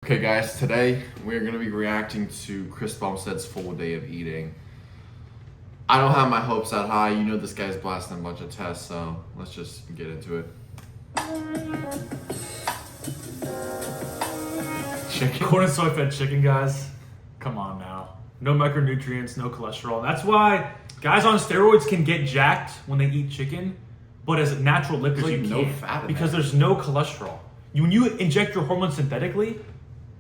Okay guys, today we're going to be reacting to Chris Bumstead's full day of eating. I don't have my hopes that high. You know this guy's blasting a bunch of tests, so let's just get into it. Chicken. Corn and soy fed chicken, guys. Come on now. No micronutrients, no cholesterol. That's why guys on steroids can get jacked when they eat chicken, but as natural lipids There's you like no can't fat in because that. there's no cholesterol. When you inject your hormones synthetically,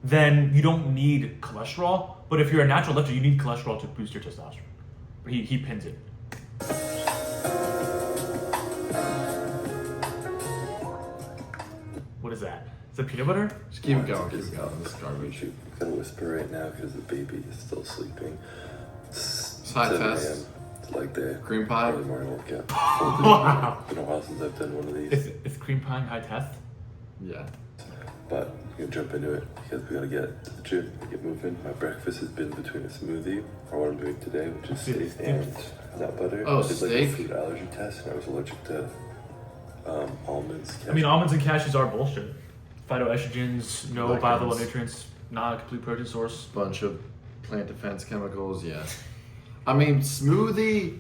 then you don't need cholesterol. But if you're a natural lifter, you need cholesterol to boost your testosterone. But he pins it. What is that? Is that peanut butter? Just keep it going, keep it going. This is garbage. I'm gonna whisper right now because the baby is still sleeping. It's High 7 test. a.m. It's like the Cream pie? early morning workout. Wow. It's been a while since I've done one of these, It's cream pie and high test. Yeah. but I'm gonna jump into it because we gotta get to the gym, get moving. My breakfast has been between a smoothie or what I'm doing today, which is steak and nut butter. Oh, I did like a steak? food allergy test and I was allergic to almonds. I mean, almonds and cashews are bullshit. Phytoestrogens, no Lichens. bioavailable nutrients, not a complete protein source. Bunch of plant defense chemicals, yeah. I mean, smoothie,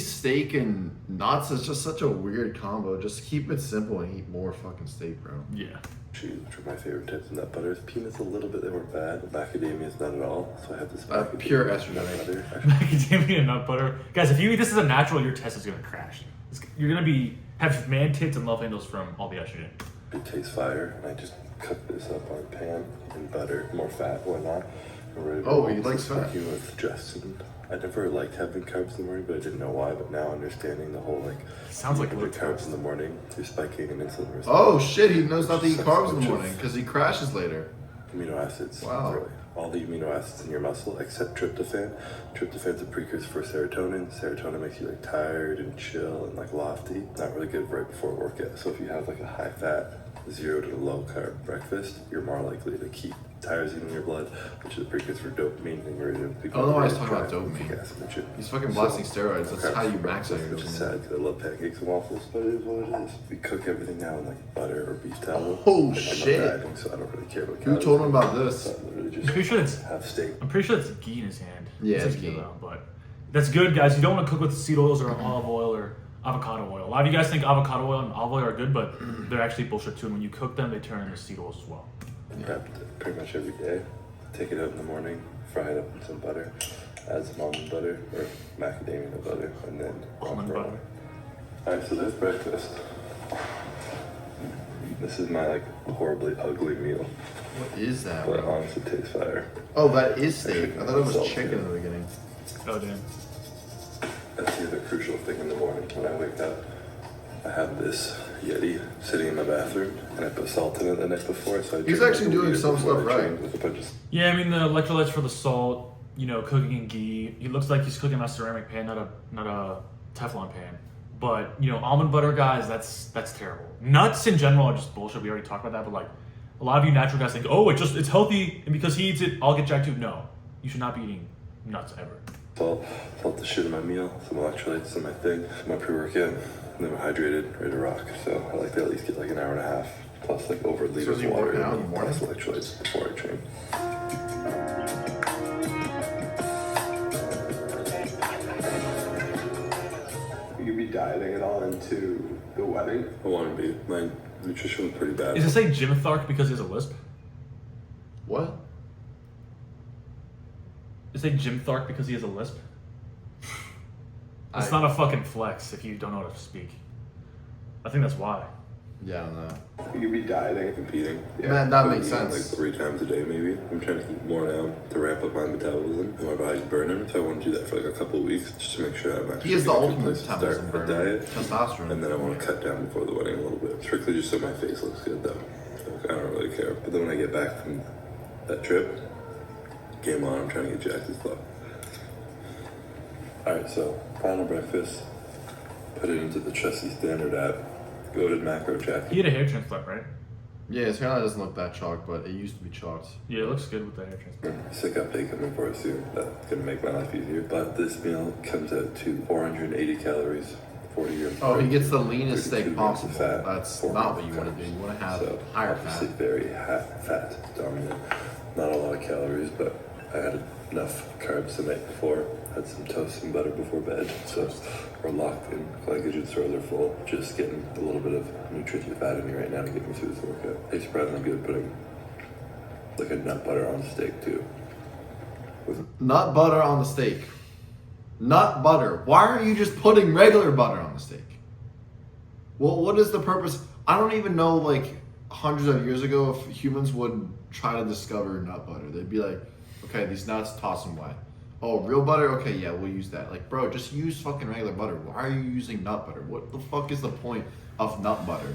steak, and nuts is just such a weird combo. Just keep it simple and eat more fucking steak, bro. Yeah. Cheese, which are my favorite types of nut butters. Peanuts a little bit, they weren't bad. Macadamia is not at all. So I have this Pure macadamia estrogen. nut butter. Macadamia and nut butter. Guys, if you eat this as a natural, your test is gonna crash. You're gonna have man tits and love handles from all the estrogen. It tastes fire, and I just cook this up on a pan in butter, more fat, whatnot. And ready to Oh, roll. he likes This is fat. working with Justin. I never liked having carbs in the morning, but I didn't know why. But now understanding the whole Sounds like having low carbs toast. in the morning, you're spiking an insulin response. Oh shit, he knows not to eat Such carbs in bunch the of morning because he crashes later. Amino acids. Wow. Really. All the amino acids in your muscle except tryptophan. Tryptophan's a precursor for serotonin. Serotonin makes you tired and chill and lofty. Not really good right before a workout. So if you have a high fat, 0 to low carb breakfast, you're more likely to keep tyrosine in your blood, which is a precursor for dopamine, and you're ready to I don't know why he's talking about dopamine. acid and shit. He's fucking blasting steroids. That's carbs how you for max out breakfast, your which is dopamine. sad because I love pancakes and waffles, but it is what it is. We cook everything now in butter or beef tallow. Oh, I'm shit. not dieting, so I don't really care about Who calories. told him about this? So I literally just I'm pretty sure it's have steak. ghee in his hand. Yeah, It's it's like ghee. though, but that's good, guys. You don't want to cook with seed oils or olive oil or avocado oil. A lot of you guys think avocado oil and olive oil are good, but they're actually bullshit too. And when you cook them, they turn into seed oils as well. Prepped pretty much every day. Take it out in the morning, fry it up in some butter, add some almond butter or macadamia nut butter, and then Almond fry. butter. Alright, so that's breakfast. This is my horribly ugly meal, What is that, but bro? honestly it tastes fire. Oh, that is steak. I thought it was Salt, chicken in yeah. the beginning. Oh damn. That's the other crucial thing in the morning when I wake up. I have this Yeti sitting in my bathroom, and I put salt in it the night before. So I He's drink actually a doing liter some before stuff I right. train with a bunch of Yeah, I mean the electrolytes for the salt. Cooking in ghee. He looks like he's cooking on a ceramic pan, not a Teflon pan. But almond butter, guys, that's terrible. Nuts in general are just bullshit. We already talked about that, but a lot of you natural guys think, oh, it's healthy, and because he eats it, I'll get jacked too. No, you should not be eating nuts ever. salt the shit in my meal, some electrolytes in my thing, my pre-workout, and then we're hydrated, ready to rock. So I like to at least get an hour and a half, plus over a liter is he of water, working out in the plus morning? electrolytes before I train. You could be dieting at all into the wedding. I want to be. My nutrition was pretty bad. Is it say Jim Thark because he has a lisp? What? Is it Jim Thark because he has a lisp? It's I- not a fucking flex if you don't know how to speak. I think that's why. Yeah, I don't know. You could be dieting. Competing. Man, that I'm makes eating, sense. 3 times a day maybe. I'm trying to eat more now to ramp up my metabolism and my body's burning. So I want to do that for a couple of weeks just to make sure I'm actually He is the in a good ultimate place to metabolism start a burner. diet. Testosterone. And then I want to cut down before the wedding a little bit. Strictly just so my face looks good though. I don't really care. But then when I get back from that trip, game on, I'm trying to get jacked as fuck. Alright, so final breakfast. Put it into the trusty standard app. Go to macro track. He had a hair transplant, right? Yeah, his hairline doesn't look that chalked, but it used to be chalked. Yeah, it looks good with the hair transplant. Sick update coming for us soon. That's gonna make my life easier. But this meal comes out to 480 calories, 40 grams. Oh, he of gets the protein, leanest 32 steak grams of possible. fat, That's 4 not grams what you of want to do. carbs. You want to have So higher obviously fat. very fat dominant. Not a lot of calories, but I had enough carbs the night before. Had some toast and butter before bed, so we're locked in. Glycogen stores are full. Just getting a little bit of nutritive fat in me right now to get me through this workout. It's surprisingly good putting like a nut butter on a steak too. Nut butter on the steak. Nut butter. Why aren't you just putting regular butter on the steak? Well, what is the purpose? I don't even know, like, hundreds of years ago, if humans would try to discover nut butter. They'd be like, okay, these nuts, toss them away. Oh, real butter? Okay, yeah, we'll use that. Like, bro, just use fucking regular butter. Why are you using nut butter? What the fuck is the point of nut butter?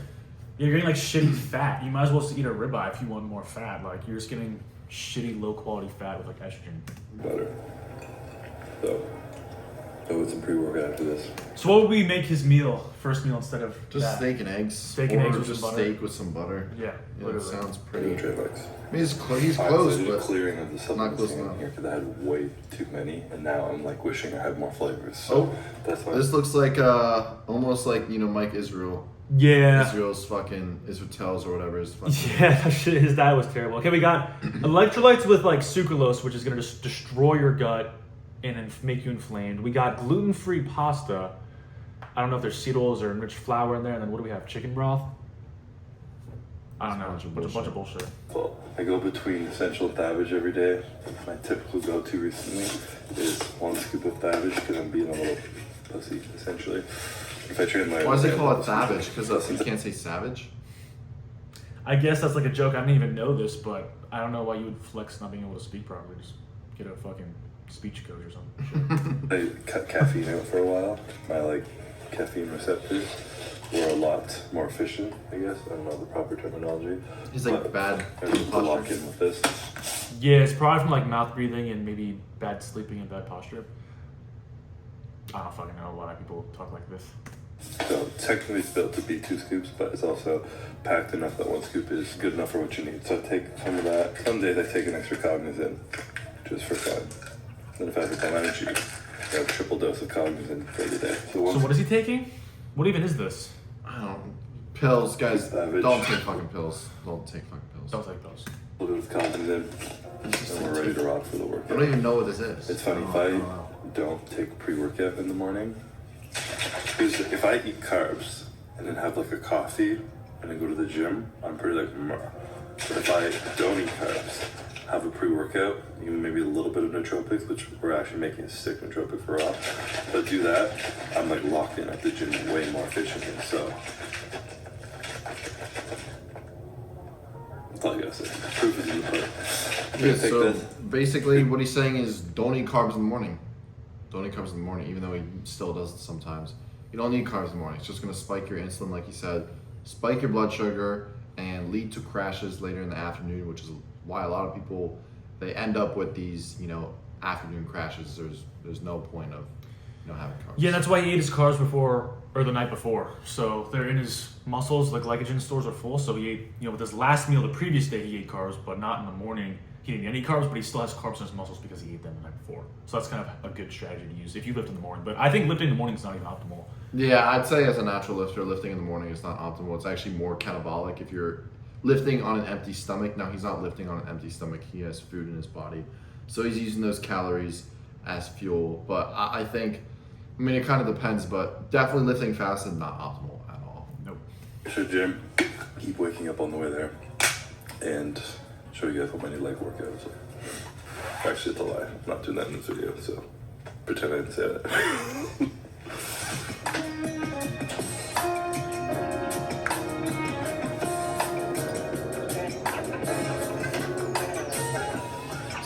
You're getting like shitty fat. You might as well just eat a ribeye if you want more fat. Like you're just getting shitty low quality fat with like estrogen. Butter. So, go with some pre-workout after this. So what would we make his meal, first meal instead of Just that? steak and eggs. Steak and or eggs with just some butter. steak with some butter. Yeah, Yeah, that literally. sounds Pretty pretty. trade-offs. I mean, he's Alright, close, so I did a but clearing of the not supplements close in enough. here because I had way too many, and now I'm like wishing I had more flavors. So Oh, that's why. this looks like almost like, you know, Mike Israel. Yeah. Israel's fucking Israel's or whatever is fucking. Yeah, that shit, his diet was terrible. Okay, we got electrolytes with like sucralose, which is gonna just destroy your gut and make you inflamed. We got gluten-free pasta. I don't know if there's seed oils or enriched flour in there. And then what do we have? Chicken broth? I don't know. Bunch of bullshit. Well, I go between Essential and Thabbage every day. My typical go-to recently is 1 scoop of Thabbage because I'm being a little pussy, essentially. If I train my Why does own they call it day, savage? Because you can't say savage? I guess that's like a joke. I didn't even know this, but I don't know why you would flex not being able to speak properly. Just get a fucking speech coach or something. I cut caffeine out for a while. My like caffeine receptors were a lot more efficient, I guess. I don't know the proper terminology. He's like But bad I was to lock posture. in with this. Yeah, it's probably from like mouth breathing and maybe bad sleeping and bad posture. I don't fucking know why people talk like this. So technically it's built to be 2 scoops, but it's also packed enough that 1 scoop is good enough for what you need. So I take some of that. Some days I take an extra cognizant just for fun. Then if I have no energy, I have a triple dose of cognizant for the day. So what is he taking? What even is this? I don't. Pills, guys. Savage. Don't take fucking pills. Don't take fucking pills. Don't take those. A little bit of cognizant, and we're ready to rock for the I don't workout. even know what this is. It's funny, if I I don't know. don't take pre-workout in the morning, because if I eat carbs and then have like a coffee and then go to the gym, I'm pretty like, meh. But if I don't eat carbs, have a pre-workout, even maybe a little bit of nootropics, which we're actually making a sick nootropic for Raw, but do that, I'm like locked in at the gym way more efficiently, so. That's all I gotta say. Proof is in the pudding. I'm Yeah, gonna take so this. basically what he's saying is don't eat carbs in the morning. Don't eat carbs in the morning, even though he still does it sometimes. You don't need carbs in the morning. It's just going to spike your insulin, like he said, spike your blood sugar, and lead to crashes later in the afternoon, which is why a lot of people, they end up with these, you know, afternoon crashes. There's no point of, you know, having carbs. Yeah, that's why he ate his carbs before or the night before. So they're in his muscles. The glycogen stores are full. So he ate, you know, with his last meal the previous day he ate carbs, but not in the morning. He didn't eat any carbs, but he still has carbs in his muscles because he ate them the night before. So that's kind of a good strategy to use if you lift in the morning. But I think lifting in the morning is not even optimal. Yeah, I'd say as a natural lifter, lifting in the morning is not optimal. It's actually more catabolic if you're lifting on an empty stomach. Now, he's not lifting on an empty stomach. He has food in his body. So he's using those calories as fuel. But I think, I mean, it kind of depends, but definitely lifting fast is not optimal at all. Nope. So gym, keep waking up on the way there, and show you guys what my new leg workout is like. Actually, it's a lie. I'm not doing that in this video, so pretend I didn't say that.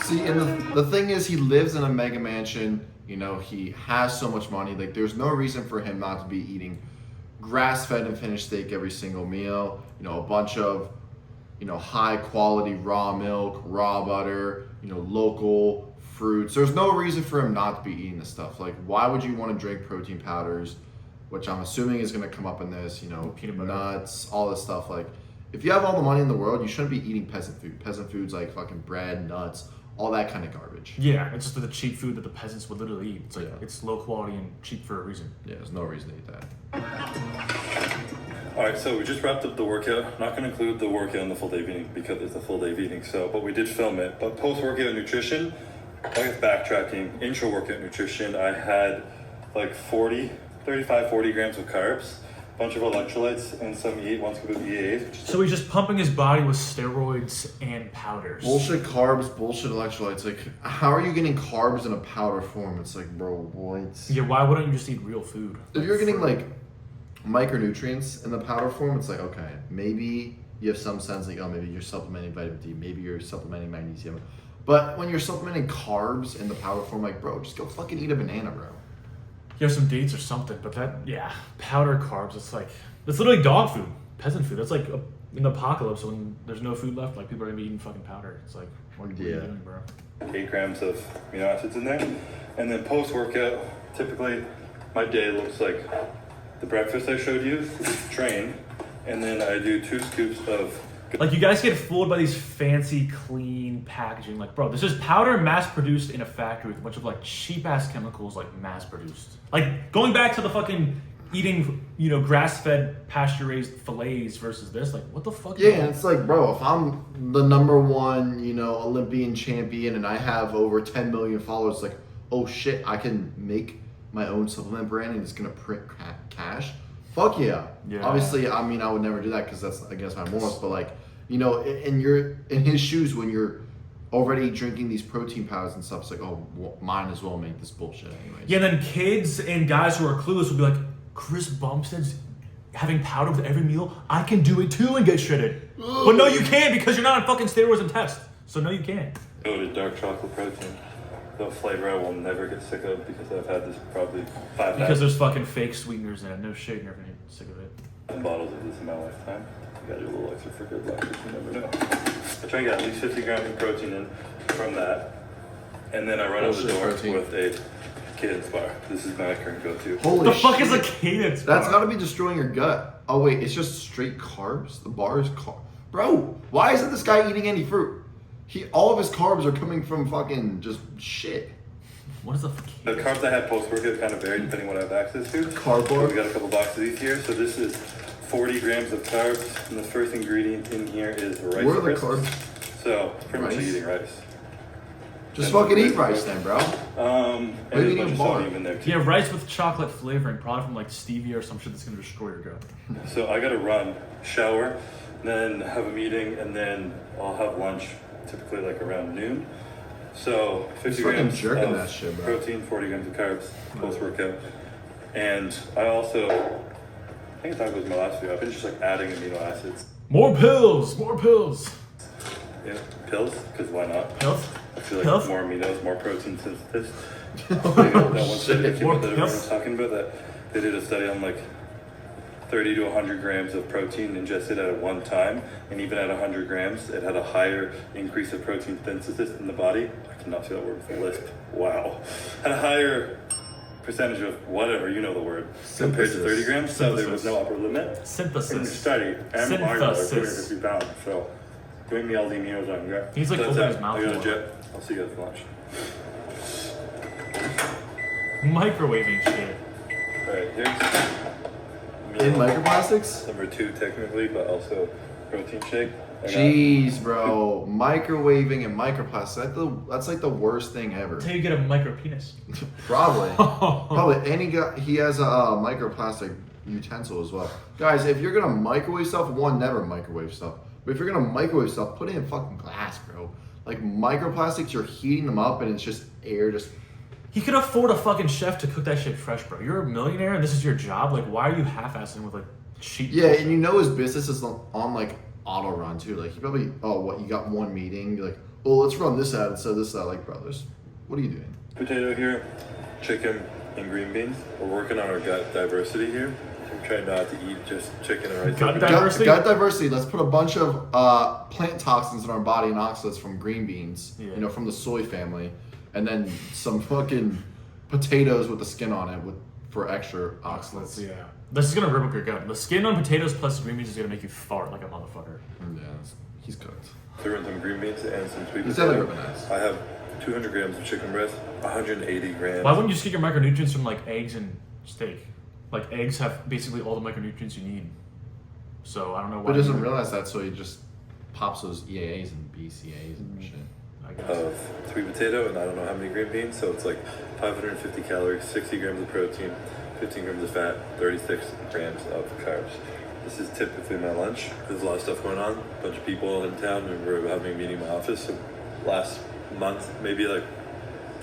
See, and the thing is, he lives in a mega mansion. You know, he has so much money. Like, there's no reason for him not to be eating grass-fed and finished steak every single meal. You know, a bunch of, you know, high-quality raw milk, raw butter, you know, local fruits. There's no reason for him not to be eating this stuff. Like, why would you want to drink protein powders, which I'm assuming is going to come up in this, you know, Peanut butter. nuts, all this stuff. Like, if you have all the money in the world, you shouldn't be eating peasant food. Peasant food's like fucking bread, nuts, all that kind of garbage. Yeah, it's just the cheap food that the peasants would literally eat. It's like Yeah. it's low quality and cheap for a reason. Yeah, there's no reason to eat that. All right, so we just wrapped up the workout. Not going to include the workout and the full day of eating because it's a full day of eating. So, but we did film it. But post workout nutrition, I guess backtracking, intro workout nutrition, I had like 35, 40 grams of carbs, a bunch of electrolytes, and some one scoop of EAAs. So he's just pumping his body with steroids and powders. Bullshit carbs, bullshit electrolytes. Like, how are you getting carbs in a powder form? It's like, bro, what? Yeah, why wouldn't you just eat real food? If you're getting like micronutrients in the powder form, it's like, okay, maybe you have some sense like, oh, maybe you're supplementing vitamin D, maybe you're supplementing magnesium. But when you're supplementing carbs in the powder form, like, bro, just go fucking eat a banana, bro. You have some dates or something, but powder carbs, it's literally dog food, peasant food. That's like in the apocalypse when there's no food left, like people are gonna be eating fucking powder. It's like, what are you doing, bro? 8 grams of amino acids in there. And then post workout, typically my day looks like the breakfast I showed you, train, and then I do 2 scoops of. Like, you guys get fooled by these fancy, clean packaging. Like, bro, this is powder mass-produced in a factory with a bunch of, like, cheap-ass chemicals, like, mass-produced. Like, going back to the fucking eating, grass-fed, pasture-raised fillets versus this, like, what the fuck? Yeah, and it's like, bro, if I'm the number one, Olympian champion and I have over 10 million followers, like, oh shit, I can make my own supplement brand and it's gonna print cash. Fuck yeah. Obviously, I mean, I would never do that because that's against my morals. But like, in his shoes when you're already drinking these protein powders and stuff, it's like, oh, well, might as well make this bullshit anyways. Yeah, and then kids and guys who are clueless will be like, Chris Bumstead's having powder with every meal. I can do it too and get shredded. But no, you can't because you're not on fucking steroids and test. So no, you can't. Go to dark chocolate protein. The flavor I will never get sick of because I've had this probably 5 Because there's fucking fake sweeteners in it. No shit, you're never gonna get sick of it. bottles of this in my lifetime. You gotta do a little extra for good luck because you never know. I try and get at least 50 grams of protein in from that. And then I run out the door with a cadence bar. This is my current go-to. Holy The fuck shit. is a cadence bar? That's gotta be destroying your gut. Oh wait, it's just straight carbs? The bar is carb. Bro, why isn't this guy eating any fruit? All of his carbs are coming from fucking just shit. What is the The carbs I had post-workout kind of vary depending on what I have access to. Cardboard? We got a couple boxes of these here. So this is 40 grams of carbs. And the first ingredient in here is rice Where are the crisps. carbs? So pretty much Rice? eating rice. Just fucking eat rice then, bro. And Why do there's you a need bunch a of bar? sodium in there too. Yeah, rice with chocolate flavoring, probably from like stevia or some shit that's gonna destroy your gut. So I gotta run, shower, then have a meeting, and then I'll have lunch, typically like around noon. So 50 He's fucking grams jerking of that shit, bro. protein, 40 grams of carbs, post-workout. And I also, I think I talked about this in my last video, I've been just like adding amino acids. More pills! More pills! Yeah, pills, because why not? Pills? I feel like Pills? more aminos, more protein synthesis. That one study that came More out that everyone pills? was talking about, that they did a study on like 30 to 100 grams of protein ingested at one time, and even at 100 grams, it had a higher increase of protein synthesis in the body. I cannot say that word with a lisp. Wow. Had a higher percentage of whatever, you know the word, compared to 30 grams, so there was no upper limit. In the Synthesis. study, and mine was like Synthesis. 250 pounds, so bring me all the aminos I can get. He's like So that's opening it. his mouth I got a more. jet. I'll see you guys for lunch. Microwaving shit. Alright, here's In meal microplastics? number 2 technically, but also protein shake. I got- Jeez, bro. Microwaving and microplastics. That's like the worst thing ever. That's how you get a micro penis. Probably. Probably. And he has a microplastic utensil as well. Guys, if you're gonna microwave stuff, never microwave stuff. But if you're gonna microwave stuff, put it in fucking glass, bro. Like microplastics, you're heating them up and it's just air just. He could afford a fucking chef to cook that shit fresh, bro. You're a millionaire and this is your job. Like, why are you half-assing with like cheap? Yeah, bullshit? and his business is on like auto run too. Like he probably, you got one meeting, you're like, oh, let's run this ad instead of this ad. Like, brothers, what are you doing? Potato here, chicken, and green beans. We're working on our gut diversity here. We're trying not to eat just chicken and rice. Gut every day. diversity? Gut diversity. Let's put a bunch of plant toxins in our body and oxalates from green beans, Yeah. from the soy family, and then some fucking potatoes with the skin on it for extra oxalates. Yeah. This is gonna rip up your gut. The skin on potatoes plus green beans is gonna make you fart like a motherfucker. Yeah, he's cooked. Threw in some green beans and some sweet These other potato. nice. I have 200 grams of chicken breast, 180 grams. Why wouldn't you just get your micronutrients from like eggs and steak? Like eggs have basically all the micronutrients you need. So I don't know why. But he doesn't realize that, so he just pops those EAAs and BCAAs and shit. I guess. Of sweet potato and I don't know how many green beans, so it's like 550 calories, 60 grams of protein, 15 grams of fat, 36 grams of carbs. This is typically my lunch. There's a lot of stuff going on, a bunch of people in town, and we're having a meeting in my office. So last month, maybe like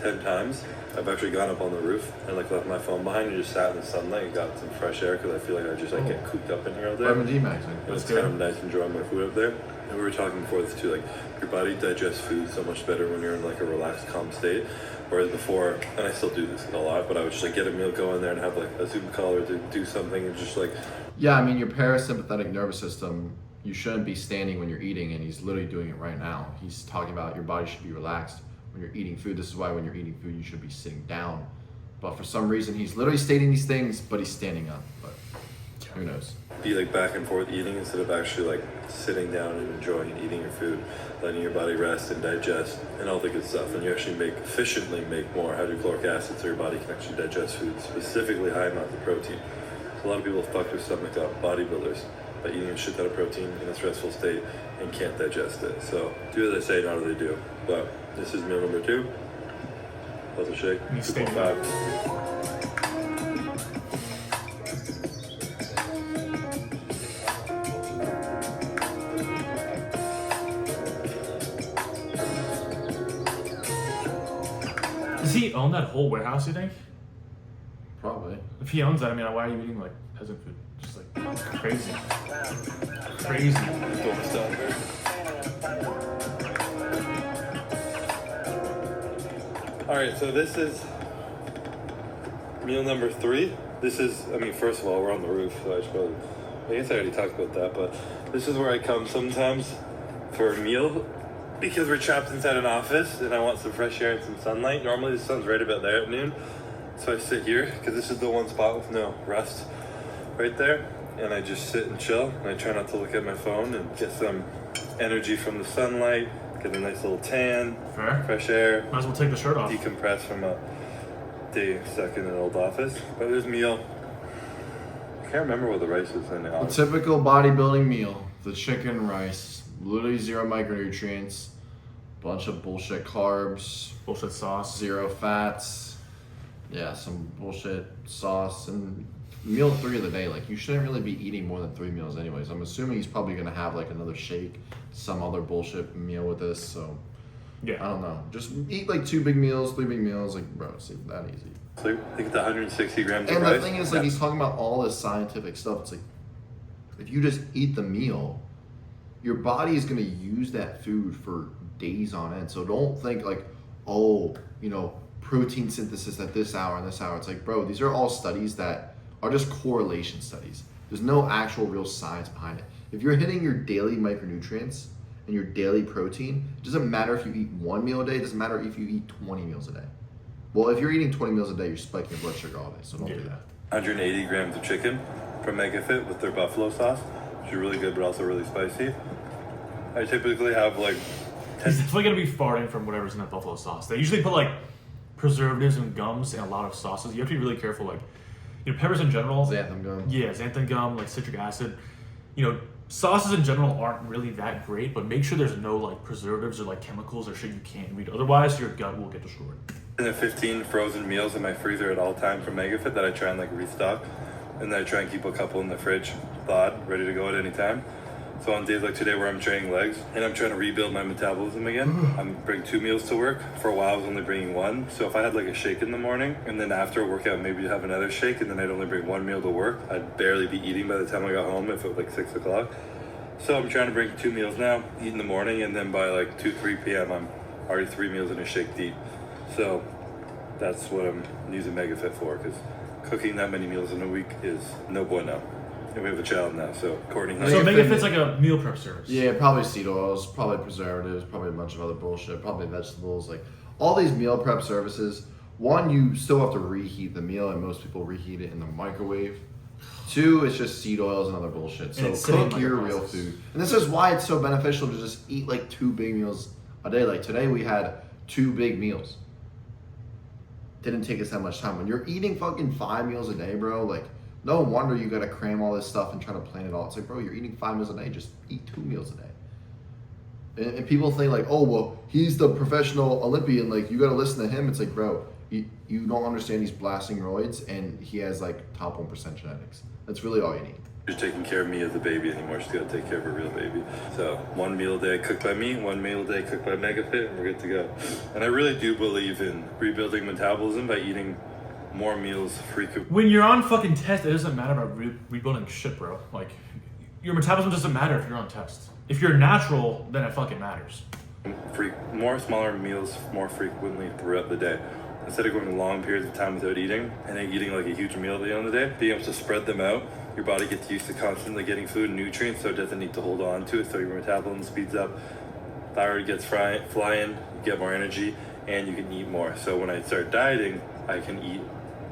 10 times, I've actually gone up on the roof and like left my phone behind and just sat in the sunlight and got some fresh air because I feel like I just like get cooped up in here all day. Vitamin D max. It was kind of nice enjoying my food up there. And we were talking before this too, like your body digests food so much better when you're in like a relaxed, calm state. Whereas before, and I still do this a lot, but I would just like get a meal, go in there and have like a Zoom call or do something and just like. Yeah, I mean, your parasympathetic nervous system, you shouldn't be standing when you're eating, and he's literally doing it right now. He's talking about your body should be relaxed when you're eating food. This is why when you're eating food, you should be sitting down. But for some reason, he's literally stating these things, but he's standing up. But who knows? Be like back and forth eating instead of actually like sitting down and enjoying and eating your food, letting your body rest and digest and all the good stuff. And you actually efficiently make more hydrochloric acid so your body can actually digest food, specifically high amounts of protein. So a lot of people fuck their stomach up, bodybuilders, by eating a shit ton of protein in a stressful state and can't digest it. So do as they say, not as they do. But this is meal number 2. Plus a shake. 2.5. Does he own that whole warehouse, you think? Probably. If he owns that, I mean, why are you eating like peasant food? Just like crazy. Crazy. Alright, so this is meal number 3. This is, I mean, first of all, we're on the roof, so I guess I already talked about that, but this is where I come sometimes for a meal because we're trapped inside an office and I want some fresh air and some sunlight. Normally the sun's right about there at noon, so I sit here because this is the one spot with no rust right there, and I just sit and chill, and I try not to look at my phone and get some energy from the sunlight, get a nice little tan, Fair. fresh air, Might as well take the shirt off. decompress from a day stuck in an old office. But this meal, I can't remember what the rice is in A it. typical bodybuilding meal: the chicken, rice, literally 0 micronutrients, bunch of bullshit carbs, Bullshit sauce. 0 fats, yeah, some bullshit sauce, and meal 3 of the day. Like, you shouldn't really be eating more than 3 meals anyways. I'm assuming he's probably gonna have like another shake, some other bullshit meal with this, so I Yeah. don't know. Just eat like 2 big meals, 3 big meals, like, bro, it's like that easy. So I think the 160 grams of And rice. the thing is, like, he's talking about all this scientific stuff. It's like, if you just eat the meal, your body is gonna use that food for days on end. So don't think like, oh, protein synthesis at this hour and this hour. It's like, bro, these are all studies that are just correlation studies. There's no actual real science behind it. If you're hitting your daily micronutrients and your daily protein, it doesn't matter if you eat 1 meal a day. It doesn't matter if you eat 20 meals a day. Well, if you're eating 20 meals a day, you're spiking your blood sugar all day. So don't do that. 180 grams of chicken from MegaFit with their buffalo sauce, which is really good but also really spicy. I typically have like He's definitely gonna be farting from whatever's in that buffalo sauce. They usually put like preservatives and gums in a lot of sauces. You have to be really careful. Like, peppers in general. Xanthan gum. Yeah, xanthan gum, like citric acid. Sauces in general aren't really that great, but make sure there's no like preservatives or like chemicals or shit you can't read. Otherwise, your gut will get destroyed. I have 15 frozen meals in my freezer at all time from MegaFit that I try and like restock, and then I try and keep a couple in the fridge thawed, ready to go at any time. So on days like today where I'm training legs and I'm trying to rebuild my metabolism again, I'm bringing 2 meals to work. For a while I was only bringing 1. So if I had like a shake in the morning and then after a workout maybe have another shake and then I'd only bring 1 meal to work, I'd barely be eating by the time I got home if it was like 6 o'clock. So I'm trying to bring 2 meals now, eat in the morning, and then by like 2-3 p.m. I'm already 3 meals in a shake deep. So that's what I'm using MegaFit for, because cooking that many meals in a week is no bueno. And we have a child now, so Courtney. So MegaFit's like a meal prep service. Yeah, probably seed oils, probably preservatives, probably a bunch of other bullshit, probably vegetables. Like, all these meal prep services, one, you still have to reheat the meal, and most people reheat it in the microwave. 2, it's just seed oils and other bullshit. So it's sitting in cook your real microprocessors. food. And this is why it's so beneficial to just eat like 2 big meals a day. Like today we had 2 big meals. Didn't take us that much time. When you're eating fucking 5 meals a day, bro, like no wonder you gotta cram all this stuff and try to plan it all. It's like, bro, you're eating 5 meals a day. Just eat 2 meals a day. And people think like, oh, well, he's the professional Olympian. Like, you got to listen to him. It's like, bro, you don't understand he's blasting roids and he has like top 1% genetics. That's really all you need. She's taking care of me as a baby anymore. She's got to take care of a real baby. So 1 meal a day cooked by me, 1 meal a day cooked by MegaFit, and we're good to go. And I really do believe in rebuilding metabolism by eating more meals frequently. When you're on fucking test, it doesn't matter about rebuilding shit, bro. Like, your metabolism doesn't matter if you're on test. If you're natural, then it fucking matters. More smaller meals more frequently throughout the day. Instead of going long periods of time without eating and then eating like a huge meal at the end of the day, being able to spread them out, your body gets used to constantly getting food and nutrients, so it doesn't need to hold on to it, so your metabolism speeds up, thyroid gets flying, you get more energy, and you can eat more. So when I start dieting, I can eat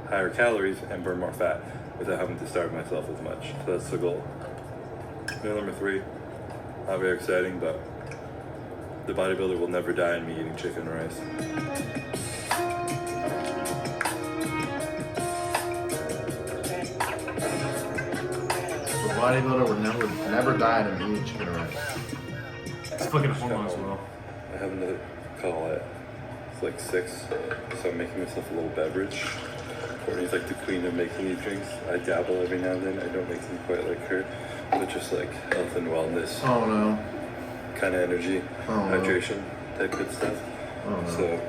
higher calories and burn more fat without having to starve myself as much. So that's the goal. Meal number 3, not very exciting, but the bodybuilder will never die in me eating chicken and rice. The bodybuilder would never die in an eating chicken or rice. It's fucking hormones, bro. I have another call at it's like 6, so I'm making myself a little beverage. Courtney's like the queen of making these drinks. I dabble every now and then. I don't make them quite like her, but just like health and wellness Oh no. kind of energy, Oh, no. hydration type good stuff. Oh, no. So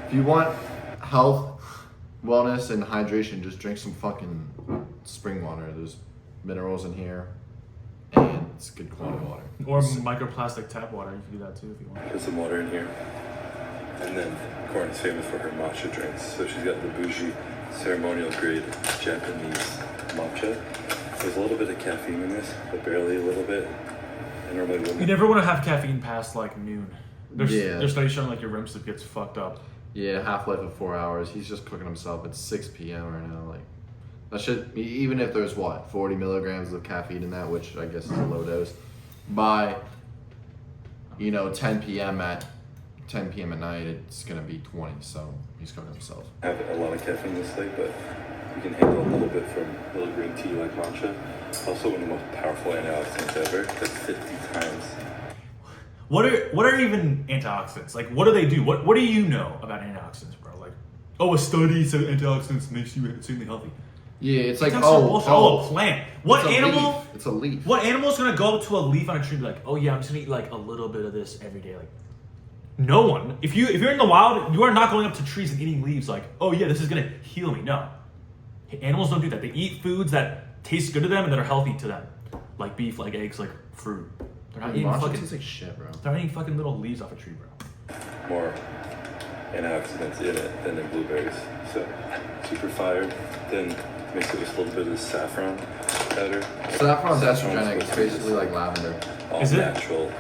If you want health, wellness, and hydration, just drink some fucking spring water. There's minerals in here, and it's good quality water. Or microplastic tap water. You can do that too if you want. put some water in here. And then Courtney's famous for her matcha drinks. So she's got the bougie ceremonial grade Japanese matcha. There's a little bit of caffeine in this, but barely a little bit. And normally You women never want to have caffeine past like noon. Yeah. There's studies showing like your REM sleep gets fucked up. Yeah, half-life of 4 hours. He's just cooking himself at 6 p.m. right now. Like, that should, even if there's 40 milligrams of caffeine in that, which I guess is a low dose, by 10 p.m. at night, it's gonna be 20. So he's cooking himself. have a lot of caffeine this late, but you can handle a little bit from little green tea like matcha. Also one of the most powerful antioxidants ever. That's 50 times. What are even antioxidants? Like, what do they do? What do you know about antioxidants, bro? Like, a study said antioxidants makes you extremely healthy. Yeah, it's like, That's bullshit. A plant. What it's a animal? leaf. It's a leaf. What animal is gonna go up to a leaf on a tree and be like, oh yeah, I'm just gonna eat like a little bit of this every day? Like, no one. If you're in the wild, you are not going up to trees and eating leaves like, oh yeah, this is gonna heal me. No. Animals don't do that. They eat foods that taste good to them and that are healthy to them. Like beef, like eggs, like fruit. They're not eating Matcha fucking tastes like shit, bro. they're not eating fucking little leaves off a tree, bro. More antioxidants in it than in blueberries. So super fire. Then mix it with a little bit of saffron powder. Saffron's Saffron's estrogenic. It's basically like lavender. All Is it? natural.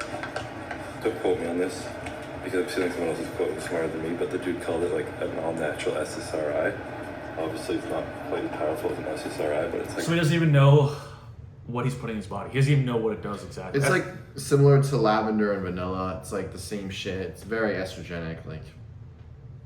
Don't quote me on this because I'm stealing someone else's quote who's smarter than me, but the dude called it like an all-natural SSRI. Obviously, it's not quite as powerful as an SSRI, but it's like So he doesn't even know what he's putting in his body. He doesn't even know what it does exactly. It's like similar to lavender and vanilla. It's like the same shit. It's very estrogenic. Like,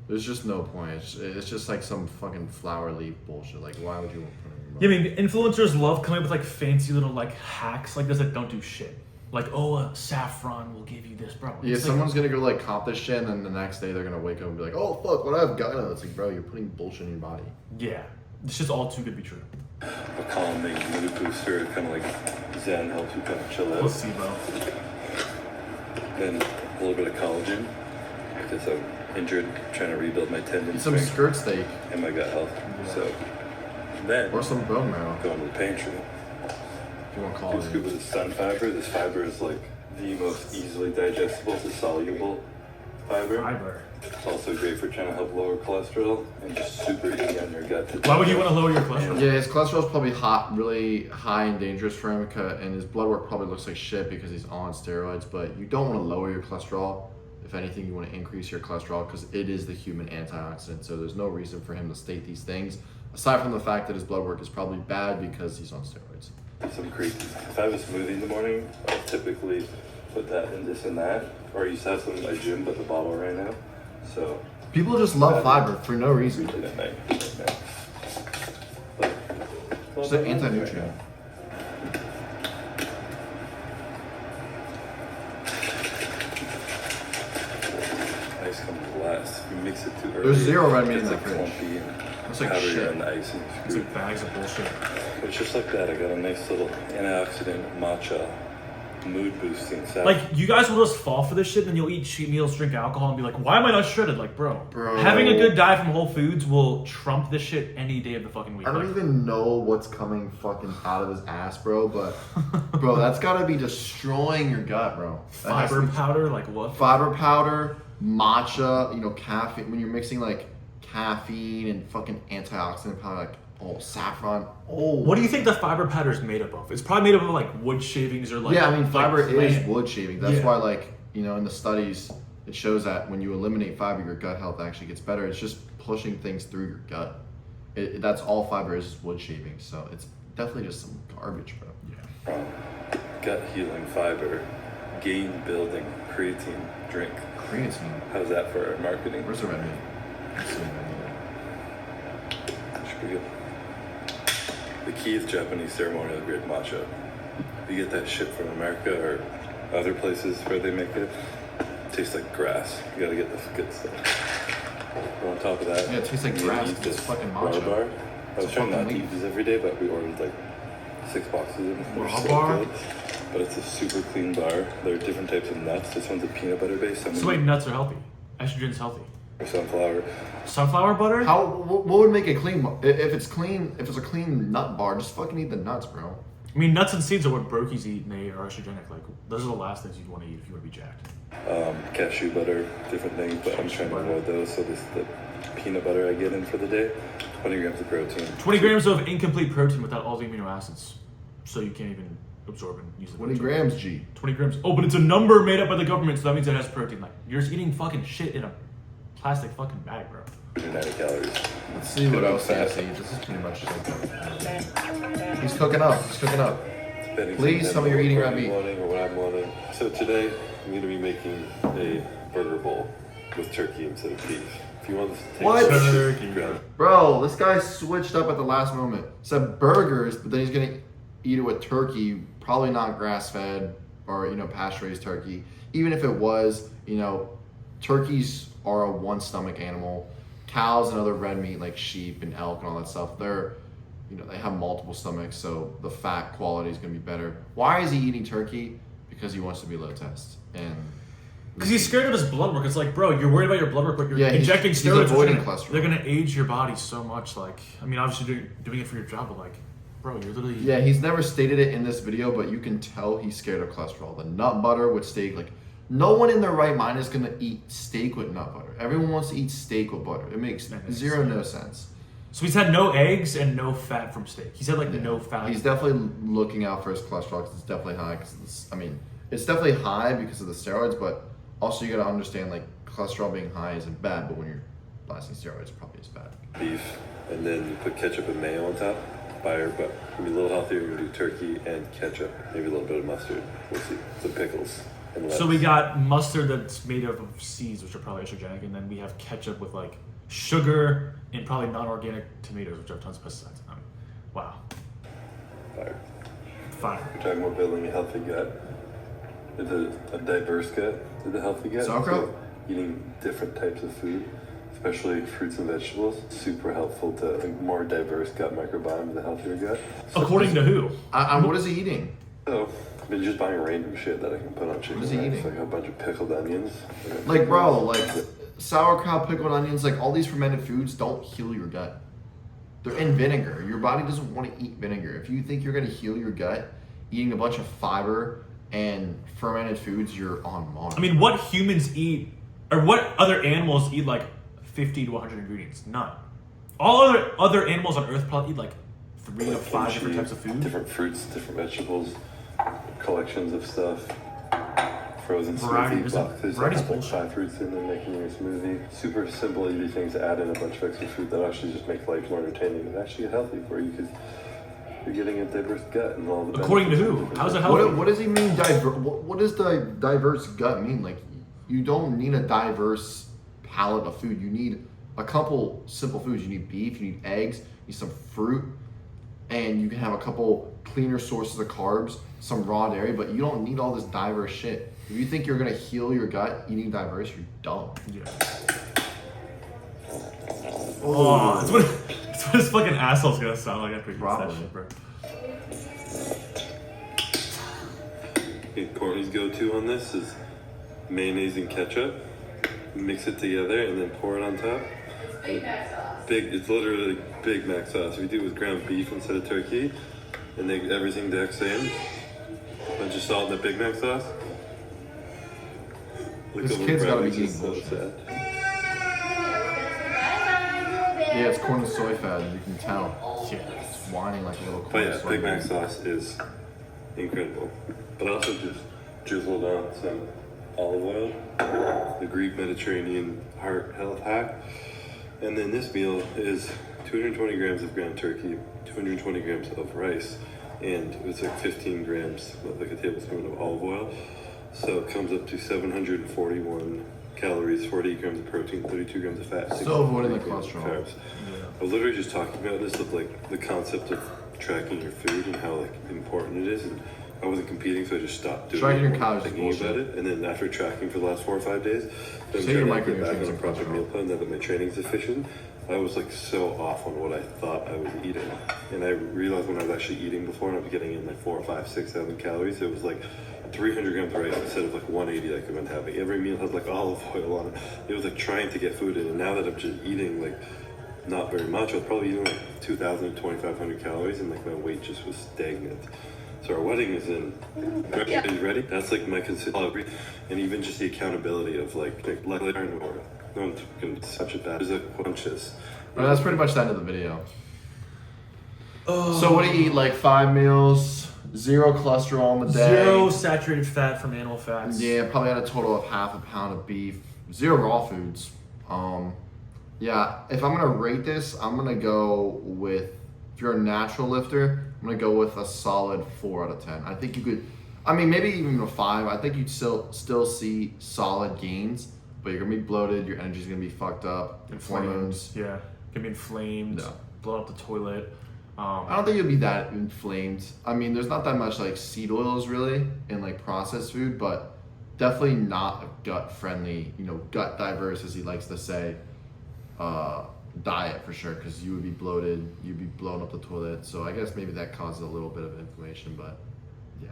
there's just no point. It's just like some fucking flower leaf bullshit. Like, why would you want to put it in your Yeah, body? I mean, influencers love coming up with like fancy little like hacks like this that don't do shit. Like, saffron will give you this, bro. Yeah, It's like- someone's gonna go like cop this shit, and then the next day they're gonna wake up and be like, "Oh fuck, what I've got." It's like, bro, you're putting bullshit in your body. Yeah, it's just all too good to be true. a calming mood booster, kind of like Zen, helps you kind of chill out. Let's see, bro. Then a little bit of collagen because I'm injured, trying to rebuild my tendon Eat some strength skirt steak and my gut health. So then or some bone marrow. go into the pantry. If you want to call Good scoop it. of the sun fiber. This fiber is like the most easily digestible, it's a soluble fiber. Fiber. It's also great for trying to help lower cholesterol and just super easy on your gut. Why would you want to lower your cholesterol? Yeah, his cholesterol's probably really high and dangerous for him, and his blood work probably looks like shit because he's on steroids. But you don't want to lower your cholesterol. If anything, you want to increase your cholesterol because it is the human antioxidant. So there's no reason for him to state these things. Aside from the fact that his blood work is probably bad because he's on steroids. Some crazy. If I have a smoothie in the morning, I'll typically put that in this and that. Or I used to have some in my gym, but the bottle right now. So People just love fiber for no reason. at night. It's an anti-nutrient. Ice comes last. If you mix it too early, There's zero red meat it's in the like fridge. clumpy and That's like powdery shit. on the ice and It's screwed. like bags of bullshit. But it's just like that. I got a nice little antioxidant matcha mood boosting salad. Like, you guys will just fall for this shit, and you'll eat cheat meals, drink alcohol, and be like, why am I not shredded? Like, bro. Having a good diet from Whole Foods will trump this shit any day of the fucking week. I don't Like, even know what's coming fucking out of his ass, bro, but bro, that's gotta be destroying your gut, bro. That has to fiber be- powder, like what? fiber powder, matcha, you know, caffeine. When you're mixing like caffeine and fucking antioxidant powder, like saffron. What do you think the fiber powder is made up of? It's probably made up of like wood shavings or like. Yeah, I mean, fiber like is plant. wood shaving. That's Yeah. why, like, you know, in the studies, it shows that when you eliminate fiber, your gut health actually gets better. It's just pushing things through your gut. That's all fiber is wood shaving. So it's definitely just some garbage, bro. Yeah. Gut healing fiber, gain building creatine drink. Creatine. How's that for our marketing? Where's the red meat? Let's see. Should be good. The key is Japanese ceremonial grade matcha. If you get that shit from America or other places where they make it, tastes like grass. You gotta get the good stuff. And on top of that, Yeah, it tastes like you grass, eat it's this fucking raw matcha. bar. I was It's a trying not fucking to leaf. eat these every day, but we ordered like 6 boxes of them. They're Raw so bar? good. But it's a super clean bar. There are different types of nuts. This one's a peanut butter based. So wait, nuts are healthy. Estrogen's healthy. Or sunflower. Sunflower butter? What would make it clean? If it's clean, if it's a clean nut bar, just fucking eat the nuts, bro. I mean, nuts and seeds are what brokies eat, and they are estrogenic. Like, those are the last things you'd want to eat if you want to be jacked. Cashew butter, different things, but I'm trying to avoid those. So this is the peanut butter I get in for the day. 20 grams of protein. 20 grams of incomplete protein without all the amino acids. So you can't even absorb and use the 20 protein. grams, G. 20 grams. Oh, but it's a number made up by the government, so that means it has protein. Like, you're just eating fucking shit in a plastic fucking bag, bro. 90 calories. Let's see what else he has to eat. This is pretty much like he's cooking up. He's cooking up. Spending Please some tell me time you're eating on red what meat. I'm wanting or what I'm wanting. So today, I'm going to be making a burger bowl with turkey instead of beef. If you want this to taste What? Turkey. grab Bro, this guy switched up at the last moment. Said burgers, but then he's gonna eat it with turkey. Probably not grass-fed or pasture-raised turkey. Even if it was, turkeys are a one-stomach animal. Cows and other red meat like sheep and elk and all that stuff, they have multiple stomachs, so the fat quality is gonna be better. Why is he eating turkey? Because he wants to be low test and. Because he's scared of his blood work. It's like, bro, you're worried about your blood work, but you're Yeah, he's- injecting he's steroids. avoiding which are cholesterol. They're gonna age your body so much. Like, I mean, obviously doing it for your job, but like, bro, you're literally. Yeah, he's never stated it in this video, but you can tell he's scared of cholesterol. The nut butter with steak, like, no one in their right mind is gonna eat steak with nut butter. Everyone wants to eat steak with butter. It makes That makes no sense. So he's had no eggs and no fat from steak. He's had like Yeah. no fat. He's definitely looking out for his cholesterol because it's definitely high. It's definitely high because of the steroids, but also you gotta understand like cholesterol being high isn't bad, but when you're blasting steroids, it probably is bad. beef, and then you put ketchup and mayo on top. Fire, but maybe a little healthier. We're gonna do turkey and ketchup, maybe a little bit of mustard. We'll see. Some pickles. And lettuce. So we got mustard that's made up of seeds, which are probably estrogenic, and then we have ketchup with like sugar and probably non-organic tomatoes, which have tons of pesticides in them. Wow, Fire. fire. We're talking about building a healthy gut. It's a diverse gut. It's a healthy gut. Sauerkraut? So eating different types of food, especially fruits and vegetables, super helpful to a more diverse gut microbiome, the healthier gut. According to who? What is he eating? So I've been just buying random shit that I can put on chicken. What is he wings, eating? like a bunch of pickled onions. Like, bro, like sauerkraut, pickled onions, like all these fermented foods don't heal your gut. They're in vinegar. Your body doesn't want to eat vinegar. If you think you're gonna heal your gut eating a bunch of fiber and fermented foods, you're on Mars. I mean, what humans eat, or what other animals eat like 50 to 100 ingredients? None. All other animals on Earth probably eat like 3 to 5 different types of food. Different fruits, different vegetables, collections of stuff. frozen Variety smoothie isn't- boxes that variety's have like bullshit. 5 fruits in them, making your smoothie. Super simple, easy things to add in a bunch of extra food that actually just make life more entertaining and actually healthy for you because you're getting a diverse gut and all the According to benefits who? of it. How's it healthy? What does he mean? What does the diverse gut mean? Like, you don't need a diverse palette of food. You need a couple simple foods. You need beef. You need eggs. You need some fruit, and you can have a couple cleaner sources of carbs, some raw dairy. But you don't need all this diverse shit. If you think you're gonna heal your gut eating diverse, you're dumb. Yeah. Oh, that's what his fucking asshole's gonna sound like after he eats that Probably. shit, bro. Okay, Courtney's go-to on this is mayonnaise and ketchup. Mix it together and then pour it on top. It's literally Big Mac sauce. We do it with ground beef instead of turkey, and then everything the same. Bunch of salt in the Big Mac sauce. Look This over kid's gotta be Bradley's eating just so bullshit. sad. Yeah, it's corn and soy fat. You can tell. Yeah. It's whining like a little corn But and yeah, soy Big Mac fat. sauce is incredible. But also just drizzled on some olive oil, the Greek Mediterranean heart health hack. And then this meal is 220 grams of ground turkey, 220 grams of rice, and it's like 15 grams, like a tablespoon of olive oil. So it comes up to 741 calories, 48 grams of protein, 32 grams of fat, Still avoiding the 63 grams of cholesterol. carbs. I was literally just talking about this with like the concept of tracking your food and how like important it is. And I wasn't competing, so I just stopped doing Tracking it. your calories is thinking about bullshit. it, and then after tracking for the last 4 or 5 days, then Say your trying to get back micronutrients on a and proper cholesterol. meal plan. Now that my training's efficient, I was like so off on what I thought I was eating, and I realized when I was actually eating before, and I was getting in like 4, 5, 6, 7 calories. It was like 300 grams of rice instead of like 180 that I could have been having. Every meal had like olive oil on it. It was like trying to get food in, and now that I'm just eating like not very much, I was probably eating like 2,000 to 2,500 calories, and like my weight just was stagnant. So our wedding is in. Are you ready? That's like my consistency, and even just the accountability of like let it learn more. No one's fucking such a bad. Is it conscious? Well, that's pretty much the end of the video. So what do you eat? Like 5 meals, 0 cholesterol on the day. 0 saturated fat from animal fats. Yeah, probably had a total of half a pound of beef. 0 raw foods. Yeah, if I'm gonna rate this, I'm gonna go with, if you're a natural lifter, I'm gonna go with a solid 4 out of 10. I think you could, I mean, maybe even a 5. I think you'd still see solid gains, but you're gonna be bloated. Your energy's gonna be fucked up. Inflamed. Hormones. Yeah. Can be inflamed. No. Blow up the toilet. I don't think you'll be that inflamed. I mean, there's not that much like seed oils really in like processed food, but definitely not a gut friendly, gut diverse, as he likes to say, diet for sure. Because you would be bloated, you'd be blowing up the toilet. So I guess maybe that causes a little bit of inflammation, but yeah.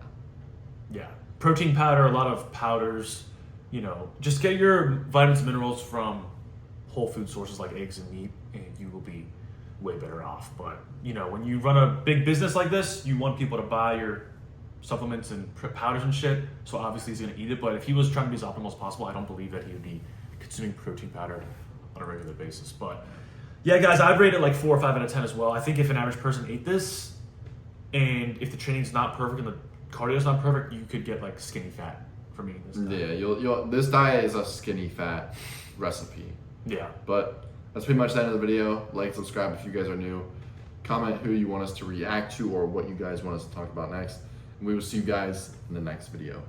Yeah. Protein powder, a lot of powders. Just get your vitamins and minerals from whole food sources like eggs and meat, and you will be way better off. But when you run a big business like this, you want people to buy your supplements and powders and shit. So obviously he's gonna eat it. But if he was trying to be as optimal as possible, I don't believe that he would be consuming protein powder on a regular basis. But yeah, guys, I'd rate it like 4 or 5 out of 10 as well. I think if an average person ate this, and if the training's not perfect and the cardio's not perfect, you could get like skinny fat from eating this diet. Yeah, you'll this diet is a skinny fat recipe. Yeah. But that's pretty much the end of the video. Like, subscribe if you guys are new. Comment who you want us to react to or what you guys want us to talk about next. And we will see you guys in the next video.